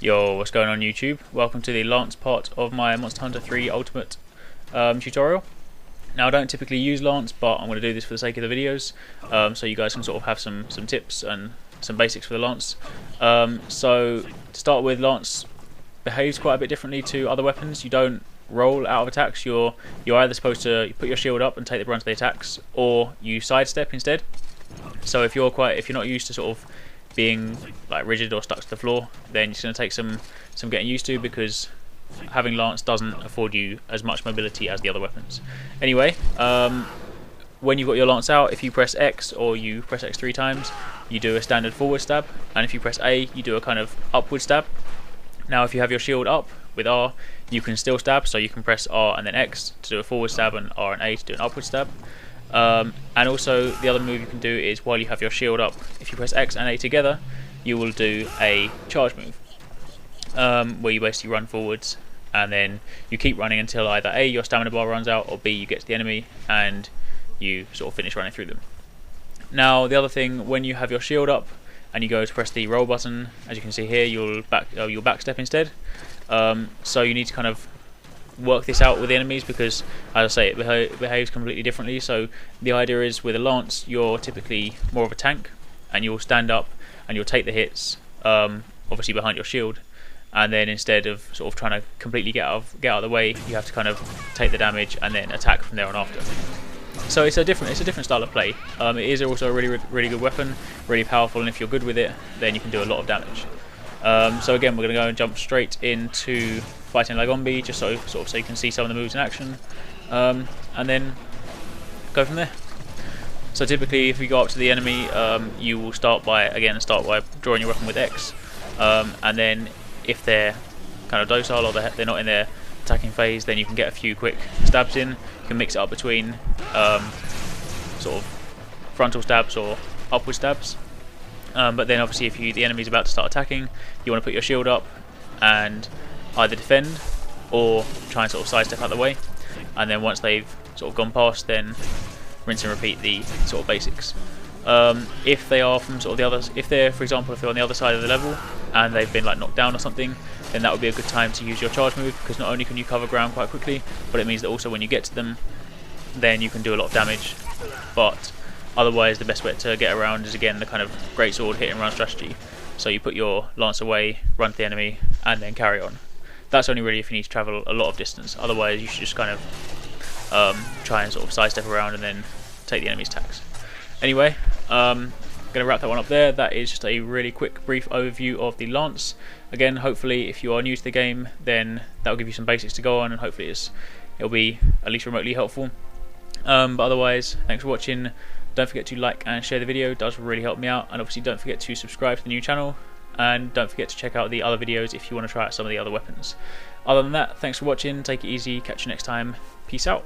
Yo, what's going on YouTube? Welcome to the Lance part of my Monster Hunter 3 Ultimate tutorial. Now I don't typically use Lance, but I'm going to do this for the sake of the videos, so you guys can sort of have some tips and some basics for the Lance. So to start with, Lance behaves quite a bit differently to other weapons. You don't roll out of attacks. You're either supposed to put your shield up and take the brunt of the attacks, or you sidestep instead. So if you're not used to sort of being like rigid or stuck to the floor, then it's going to take some getting used to, because having Lance doesn't afford you as much mobility as the other weapons. Anyway, when you've got your Lance out, if you press X or you press X 3 times, you do a standard forward stab, and if you press A, you do a kind of upward stab. Now if you have your shield up with R, you can still stab, so you can press R and then X to do a forward stab, and R and A to do an upward stab. And also the other move you can do is, while you have your shield up, if you press X and A together, you will do a charge move, where you basically run forwards and then you keep running until either A, your stamina bar runs out, or B, you get to the enemy and you sort of finish running through them. Now the other thing, when you have your shield up and you go to press the roll button, as you can see here, you'll backstep instead. So you need to kind of work this out with the enemies, because as I say, it behaves completely differently. So the idea is, with a Lance, you're typically more of a tank, and you'll stand up and you'll take the hits, obviously behind your shield, and then instead of sort of trying to completely get out of the way, you have to kind of take the damage and then attack from there on after. So it's a different style of play. It is also a really good weapon, really powerful, and if you're good with it, then you can do a lot of damage. So again, we're going to go and jump straight into fighting Lagombi, just so you can see some of the moves in action, and then go from there. So typically, if you go up to the enemy, you will start by drawing your weapon with X, and then if they're kind of docile or they're not in their attacking phase, then you can get a few quick stabs in. You can mix it up between sort of frontal stabs or upward stabs. But then obviously, if the enemy's about to start attacking, you want to put your shield up and either defend or try and sort of sidestep out of the way, and then once they've sort of gone past, then rinse and repeat the sort of basics. If they are from sort of the others, for example, if they're on the other side of the level and they've been like knocked down or something, then that would be a good time to use your charge move, because not only can you cover ground quite quickly, but it means that also when you get to them, then you can do a lot of damage. But otherwise, the best way to get around is, again, the kind of greatsword hit and run strategy. So you put your Lance away, run to the enemy, and then carry on. That's only really if you need to travel a lot of distance. Otherwise, you should just kind of try and sort of sidestep around and then take the enemy's attacks. Anyway, going to wrap that one up there. That is just a really quick, brief overview of the Lance. Again, hopefully, if you are new to the game, then that will give you some basics to go on, and hopefully it'll be at least remotely helpful. But otherwise, thanks for watching. Don't forget to like and share the video, it does really help me out, and obviously don't forget to subscribe to the new channel, and don't forget to check out the other videos if you want to try out some of the other weapons. Other than that, thanks for watching, take it easy, catch you next time, peace out.